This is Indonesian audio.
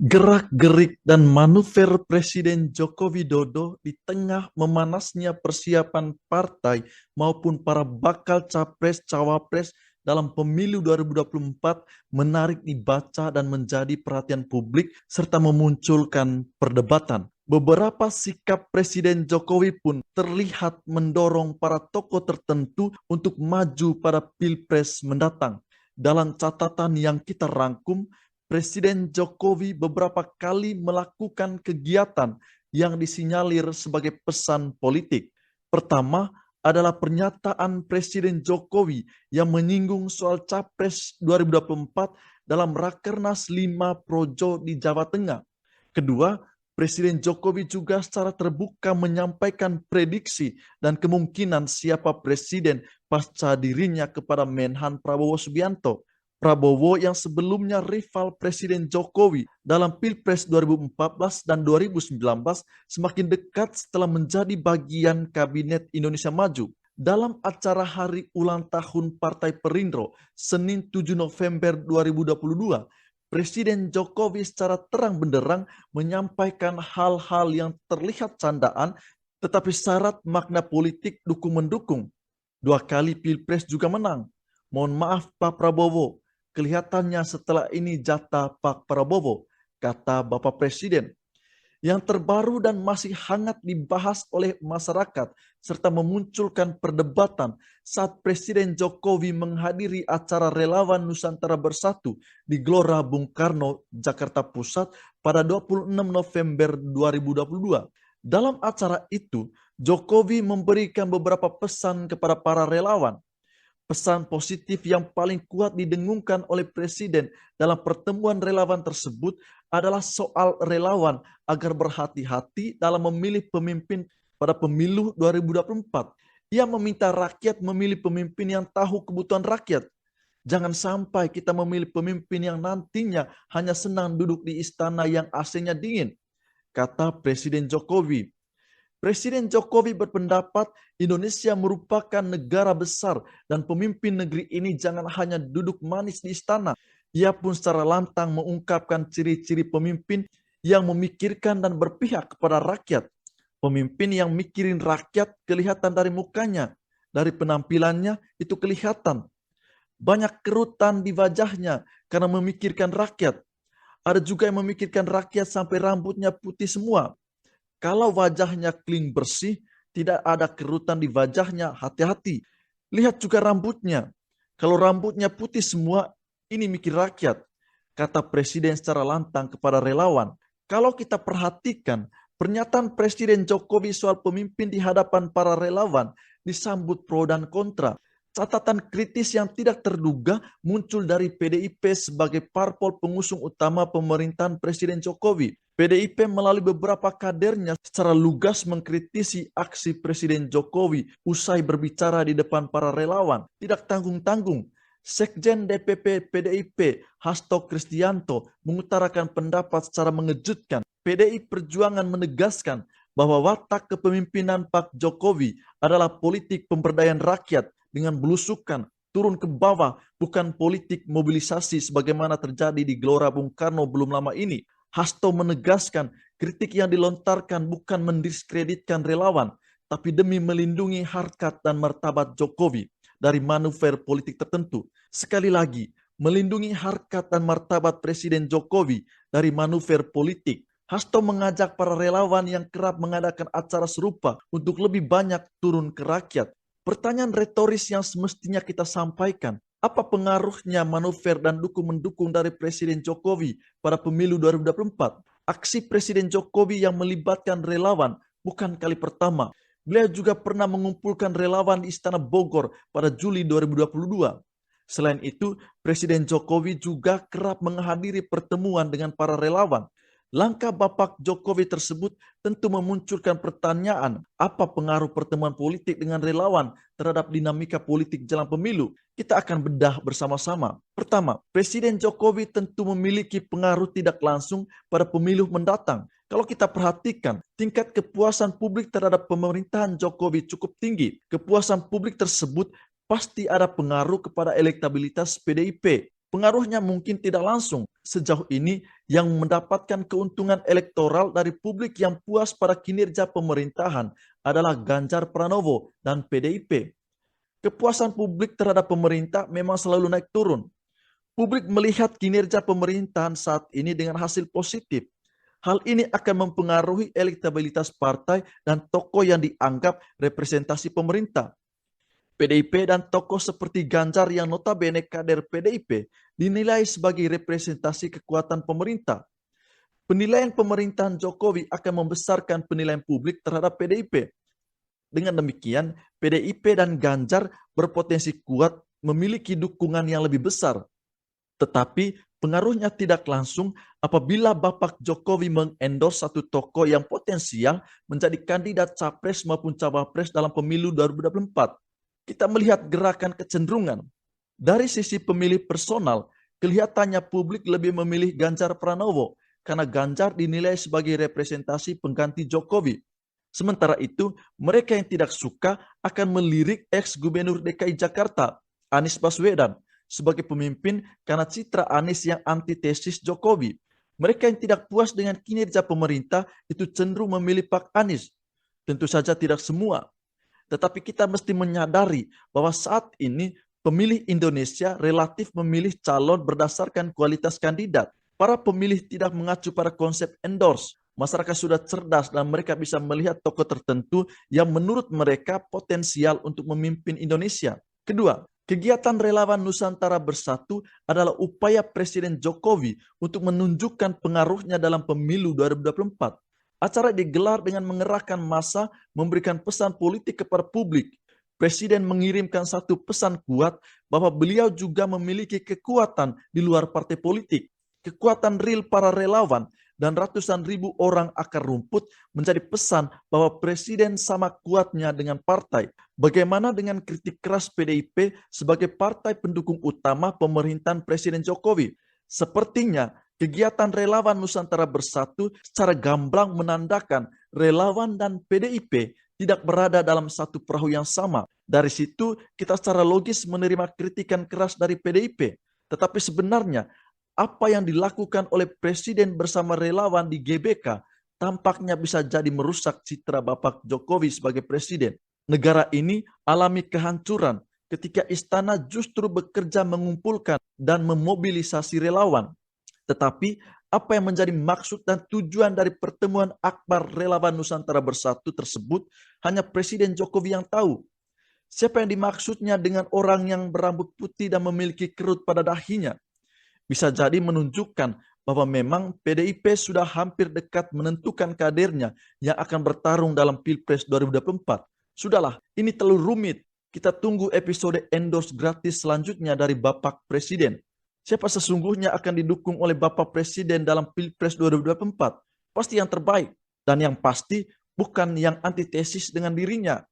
Gerak-gerik dan manuver Presiden Joko Widodo di tengah memanasnya persiapan partai maupun para bakal capres-cawapres dalam pemilu 2024 menarik dibaca dan menjadi perhatian publik serta memunculkan perdebatan. Beberapa sikap Presiden Jokowi pun terlihat mendorong para tokoh tertentu untuk maju pada Pilpres mendatang. Dalam catatan yang kita rangkum, Presiden Jokowi beberapa kali melakukan kegiatan yang disinyalir sebagai pesan politik. Pertama adalah pernyataan Presiden Jokowi yang menyinggung soal Capres 2024 dalam Rakernas 5 Projo di Jawa Tengah. Kedua, Presiden Jokowi juga secara terbuka menyampaikan prediksi dan kemungkinan siapa presiden pasca dirinya kepada Menhan Prabowo Subianto. Prabowo yang sebelumnya rival Presiden Jokowi dalam Pilpres 2014 dan 2019 semakin dekat setelah menjadi bagian Kabinet Indonesia Maju. Dalam acara hari ulang tahun Partai Perindro, Senin 7 November 2022, Presiden Jokowi secara terang benderang menyampaikan hal-hal yang terlihat candaan tetapi syarat makna politik dukung-mendukung. 2 kali Pilpres juga menang. Mohon maaf Pak Prabowo, kelihatannya setelah ini jatah Pak Prabowo, kata Bapak Presiden. Yang terbaru dan masih hangat dibahas oleh masyarakat serta memunculkan perdebatan saat Presiden Jokowi menghadiri acara Relawan Nusantara Bersatu di Gelora Bung Karno, Jakarta Pusat pada 26 November 2022. Dalam acara itu, Jokowi memberikan beberapa pesan kepada para relawan. Pesan positif yang paling kuat didengungkan oleh Presiden dalam pertemuan relawan tersebut adalah soal relawan agar berhati-hati dalam memilih pemimpin pada pemilu 2024. Ia meminta rakyat memilih pemimpin yang tahu kebutuhan rakyat. Jangan sampai kita memilih pemimpin yang nantinya hanya senang duduk di istana yang AC-nya dingin, kata Presiden Jokowi. Presiden Jokowi berpendapat Indonesia merupakan negara besar dan pemimpin negeri ini jangan hanya duduk manis di istana. Ia pun secara lantang mengungkapkan ciri-ciri pemimpin yang memikirkan dan berpihak kepada rakyat. Pemimpin yang mikirin rakyat kelihatan dari mukanya, dari penampilannya itu kelihatan. Banyak kerutan di wajahnya karena memikirkan rakyat. Ada juga yang memikirkan rakyat sampai rambutnya putih semua. Kalau wajahnya clean bersih, tidak ada kerutan di wajahnya, hati-hati. Lihat juga rambutnya. Kalau rambutnya putih semua, ini mikir rakyat, kata Presiden secara lantang kepada relawan. Kalau kita perhatikan, pernyataan Presiden Jokowi soal pemimpin di hadapan para relawan disambut pro dan kontra. Catatan kritis yang tidak terduga muncul dari PDIP sebagai parpol pengusung utama pemerintahan Presiden Jokowi. PDIP melalui beberapa kadernya secara lugas mengkritisi aksi Presiden Jokowi usai berbicara di depan para relawan. Tidak tanggung-tanggung, Sekjen DPP PDIP Hasto Kristianto mengutarakan pendapat secara mengejutkan. PDI Perjuangan menegaskan bahwa watak kepemimpinan Pak Jokowi adalah politik pemberdayaan rakyat dengan belusukan turun ke bawah, bukan politik mobilisasi sebagaimana terjadi di Gelora Bung Karno belum lama ini. Hasto menegaskan kritik yang dilontarkan bukan mendiskreditkan relawan, tapi demi melindungi harkat dan martabat Jokowi dari manuver politik tertentu. Sekali lagi, melindungi harkat dan martabat Presiden Jokowi dari manuver politik. Hasto mengajak para relawan yang kerap mengadakan acara serupa untuk lebih banyak turun ke rakyat. Pertanyaan retoris yang semestinya kita sampaikan, apa pengaruhnya manuver dan dukung-mendukung dari Presiden Jokowi pada pemilu 2024? Aksi Presiden Jokowi yang melibatkan relawan bukan kali pertama. Beliau juga pernah mengumpulkan relawan di Istana Bogor pada Juli 2022. Selain itu, Presiden Jokowi juga kerap menghadiri pertemuan dengan para relawan. Langkah Bapak Jokowi tersebut tentu memunculkan pertanyaan, apa pengaruh pertemuan politik dengan relawan terhadap dinamika politik jelang pemilu? Kita akan bedah bersama-sama. Pertama, Presiden Jokowi tentu memiliki pengaruh tidak langsung pada pemilu mendatang. Kalau kita perhatikan, tingkat kepuasan publik terhadap pemerintahan Jokowi cukup tinggi. Kepuasan publik tersebut pasti ada pengaruh kepada elektabilitas PDIP. Pengaruhnya mungkin tidak langsung. Sejauh ini yang mendapatkan keuntungan elektoral dari publik yang puas pada kinerja pemerintahan adalah Ganjar Pranowo dan PDIP. Kepuasan publik terhadap pemerintah memang selalu naik turun. Publik melihat kinerja pemerintahan saat ini dengan hasil positif. Hal ini akan mempengaruhi elektabilitas partai dan tokoh yang dianggap representasi pemerintah. PDIP dan tokoh seperti Ganjar yang notabene kader PDIP dinilai sebagai representasi kekuatan pemerintah. Penilaian pemerintahan Jokowi akan membesarkan penilaian publik terhadap PDIP. Dengan demikian, PDIP dan Ganjar berpotensi kuat memiliki dukungan yang lebih besar. Tetapi pengaruhnya tidak langsung apabila Bapak Jokowi mengendorse satu tokoh yang potensial menjadi kandidat capres maupun cawapres dalam pemilu 2024. Kita melihat gerakan kecenderungan. Dari sisi pemilih personal, kelihatannya publik lebih memilih Ganjar Pranowo karena Ganjar dinilai sebagai representasi pengganti Jokowi. Sementara itu, mereka yang tidak suka akan melirik ex-gubernur DKI Jakarta, Anies Baswedan, sebagai pemimpin karena citra Anies yang antitesis Jokowi. Mereka yang tidak puas dengan kinerja pemerintah itu cenderung memilih Pak Anies. Tentu saja tidak semua. Tetapi kita mesti menyadari bahwa saat ini pemilih Indonesia relatif memilih calon berdasarkan kualitas kandidat. Para pemilih tidak mengacu pada konsep endorse. Masyarakat sudah cerdas dan mereka bisa melihat tokoh tertentu yang menurut mereka potensial untuk memimpin Indonesia. Kedua, kegiatan relawan Nusantara Bersatu adalah upaya Presiden Jokowi untuk menunjukkan pengaruhnya dalam pemilu 2024. Acara digelar dengan mengerahkan massa, memberikan pesan politik kepada publik. Presiden mengirimkan satu pesan kuat bahwa beliau juga memiliki kekuatan di luar partai politik. Kekuatan real para relawan dan ratusan ribu orang akar rumput menjadi pesan bahwa Presiden sama kuatnya dengan partai. Bagaimana dengan kritik keras PDIP sebagai partai pendukung utama pemerintahan Presiden Jokowi? Sepertinya kegiatan relawan Nusantara Bersatu secara gamblang menandakan relawan dan PDIP tidak berada dalam satu perahu yang sama. Dari situ kita secara logis menerima kritikan keras dari PDIP. Tetapi sebenarnya apa yang dilakukan oleh Presiden bersama relawan di GBK tampaknya bisa jadi merusak citra Bapak Jokowi sebagai Presiden. Negara ini alami kehancuran ketika istana justru bekerja mengumpulkan dan memobilisasi relawan. Tetapi apa yang menjadi maksud dan tujuan dari pertemuan akbar relawan Nusantara Bersatu tersebut hanya Presiden Jokowi yang tahu. Siapa yang dimaksudnya dengan orang yang berambut putih dan memiliki kerut pada dahinya? Bisa jadi menunjukkan bahwa memang PDIP sudah hampir dekat menentukan kadernya yang akan bertarung dalam Pilpres 2024. Sudahlah, ini terlalu rumit. Kita tunggu episode endorse gratis selanjutnya dari Bapak Presiden. Siapa sesungguhnya akan didukung oleh Bapak Presiden dalam Pilpres 2024? Pasti yang terbaik. Dan yang pasti bukan yang antitesis dengan dirinya.